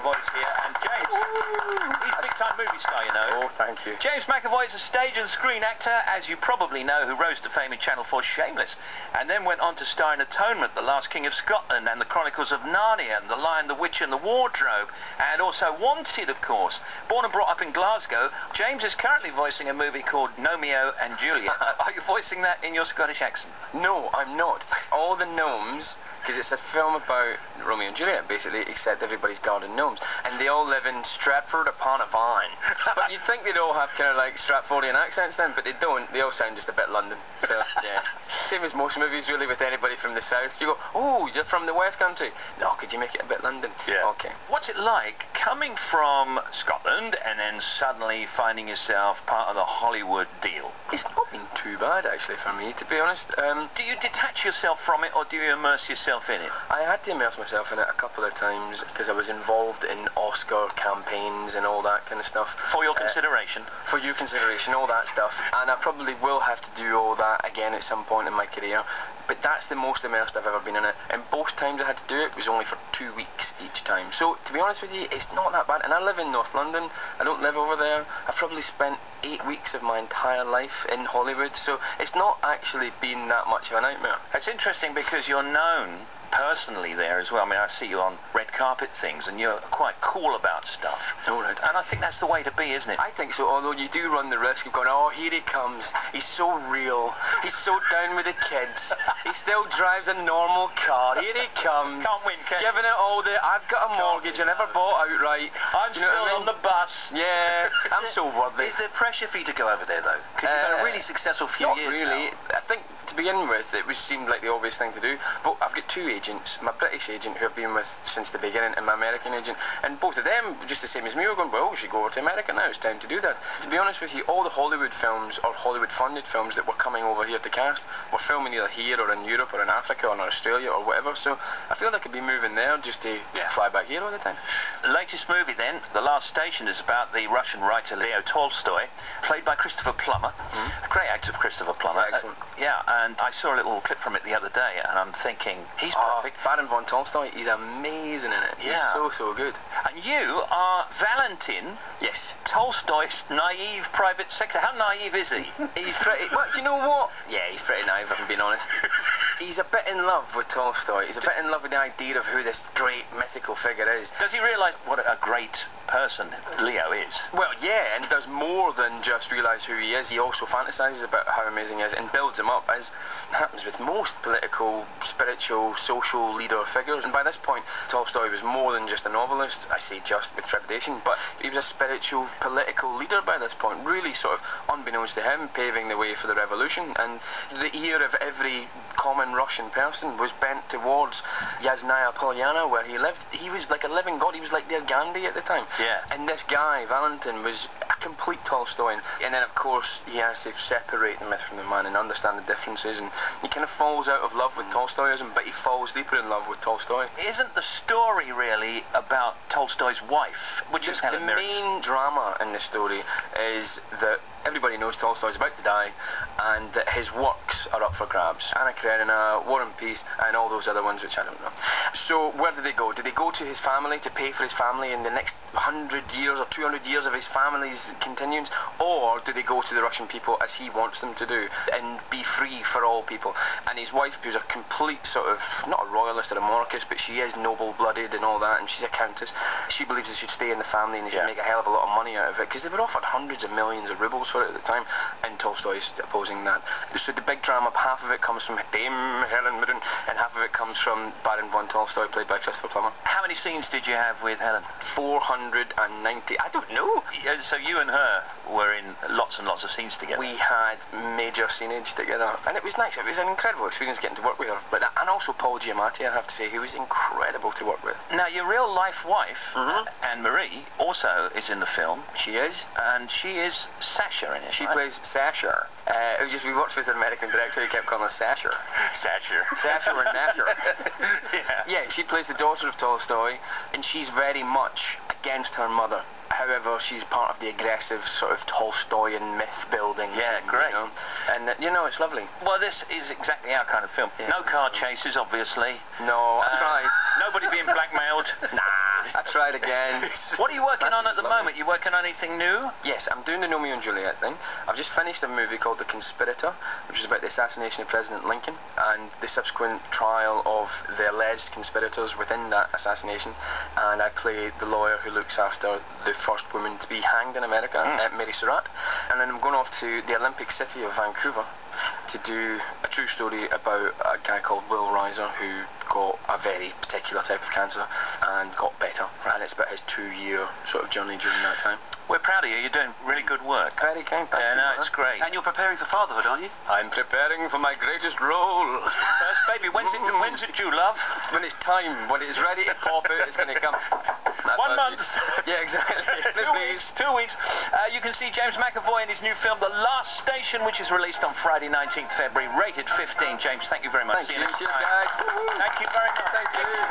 McAvoy's here, and James, he's a big-time movie star, you know. Oh, thank you. James McAvoy is a stage and screen actor, as you probably know, who rose to fame in Channel 4's Shameless, and then went on to star in Atonement, The Last King of Scotland, and The Chronicles of Narnia, and The Lion, the Witch, and the Wardrobe, and also Wanted, of course. Born and brought up in Glasgow, James is currently voicing a movie called Romeo and Juliet. Are you voicing that in your Scottish accent? No, I'm not. All the gnomes, because it's a film about Romeo and Juliet, basically, except everybody's garden gnomes, and they all live in Stratford upon Avon. But you'd think they'd all have kind of like Stratfordian accents then, but they don't. They all sound just a bit London. So, yeah. Same as most movies, really, with anybody from the south. You go, oh, you're from the West Country. No, could you make it a bit London? Yeah. Okay. What's it like coming from Scotland and then suddenly finding yourself part of the Hollywood deal? It's not been too bad, actually, for me, to be honest. Do you detach yourself from it, or do you immerse yourself in it? I had to immerse myself in it a couple of times because I was involved in Oscar campaigns and all that kind of stuff. For your consideration? For your consideration, all that stuff. And I probably will have to do all that again at some point in my career. But that's the most immersed I've ever been in it. And both times I had to do it was only for 2 weeks each time. So, to be honest with you, it's not that bad. And I live in North London. I don't live over there. I've probably spent 8 weeks of my entire life in Hollywood. So, it's not actually been that much of a nightmare. It's interesting because you're known personally there as well. I mean, I see you on red carpet things, and you're quite cool about stuff. All right. And I think that's the way to be, isn't it? I think so, although you do run the risk of going, oh, here he comes. He's so real. He's so down with the kids. He still drives a normal car. Here he comes. Can't win, can you? Giving it all the, I've got a mortgage, I never bought outright. I'm still on the bus. Yeah, I'm so worthy. Is there pressure for you to go over there, though? Because you've had a really successful few years really. now. I think, to begin with, it seemed like the obvious thing to do. But I've got two agents. My British agent, who I've been with since the beginning, and my American agent. And both of them, just the same as me, were going, well, we should go over to America now. It's time to do that. To be honest with you, all the Hollywood films, or Hollywood-funded films that were coming over here to cast, were filming either here, or in Europe, or in Africa, or in Australia, or whatever. So I feel like I could be moving there just to fly back here all the time. The latest movie, then, The Last Station, is about the Russian writer Leo Tolstoy, played by Christopher Plummer. A great actor, Christopher Plummer. Excellent. Yeah, and I saw a little clip from it the other day, and I'm thinking, he's perfect. Baron von Tolstoy, he's amazing in it. Yeah. He's so good. And you are Valentin. Yes. Tolstoy's naive private secretary. How naive is he? He's pretty... Well, do you know what? Yeah, he's pretty naive, if I'm being honest. He's a bit in love with Tolstoy. He's a bit in love with the idea of who this great mythical figure is. Does he realise what a great person Leo is? Well, yeah, and does more than just realise who he is. He also fantasises about how amazing he is and builds him up, as happens with most political, spiritual, social leader figures. And by this point, Tolstoy was more than just a novelist. I say just with trepidation, but he was a spiritual, political leader by this point, really sort of unbeknownst to him, paving the way for the revolution. And the ear of every common Russian person was bent towards Yasnaya Polyana, where he lived. He was like a living god. He was like their Gandhi at the time. Yeah. And this guy, Valentin, was a complete Tolstoyan. And then, of course, he has to separate the myth from the man and understand the differences. And he kind of falls out of love with Tolstoyism, but he falls deeper in love with Tolstoy. Isn't the story really about Tolstoy's wife, which is Helen Mirren's? The main drama in the story is that everybody knows Tolstoy's about to die, and that his works are up for grabs. Anna Karenina, War and Peace, and all those other ones which I don't know. So where do they go? Do they go to his family to pay for his family in the next 100 years or 200 years of his family's continuance? Or do they go to the Russian people as he wants them to do and be free for all people? And his wife, who's a complete sort of, not a royalist or a monarchist, but she is noble-blooded and all that, and she's a countess. She believes they should stay in the family and they should make a hell of a lot of money out of it, because they were offered hundreds of millions of rubles for it at the time, and Tolstoy's opposing that. So the big drama, half of it comes from Dame Helen Mirren, and half of it comes from Baron von Tolstoy, played by Christopher Plummer. How many scenes did you have with Helen? 490. I don't know. So you and her were in lots and lots of scenes together? We had major scenage together, and it was nice. It was an incredible experience getting to work with her. And also Paul Giamatti, I have to say, who was incredible to work with. Now, your real-life wife, Anne-Marie, also is in the film. She is. And she is Sasha in it. She plays Sasha. We worked with an American director who kept calling her Sasha. Sasha or Nasher. Yeah, she plays the daughter of Tolstoy, and she's very much against her mother. However, she's part of the aggressive sort of Tolstoyan myth-building. Yeah, great. You know? And, it's lovely. Well, this is exactly our kind of film. Yeah, no car chases, obviously. No, I tried. Nobody being blackmailed. Nah. I tried again. What are you working on at the moment? You working on anything new? Yes, I'm doing the Romeo and Juliet thing. I've just finished a movie called The Conspirator, which is about the assassination of President Lincoln and the subsequent trial of the alleged conspirators within that assassination. And I play the lawyer who looks after the first woman to be hanged in America, Mary Surratt. And then I'm going off to the Olympic city of Vancouver to do a true story about a guy called Will Reiser who got a very particular type of cancer and got better, and it's about his 2-year sort of journey during that time. We're proud of you. You're doing really good work. Very kind, thank you. No, it's great. And you're preparing for fatherhood, aren't you? I'm preparing for my greatest role. First baby, when's it due, love? When it's time, when it's ready to pop out, it's going to come. 1 month. Yeah, exactly. 2 weeks. 2 weeks. You can see James McAvoy in his new film, The Last Station, which is released on Friday, 19th February, rated 15. James, thank you very much. Thank you. Cheers, guys. Thank you very much. Thank you.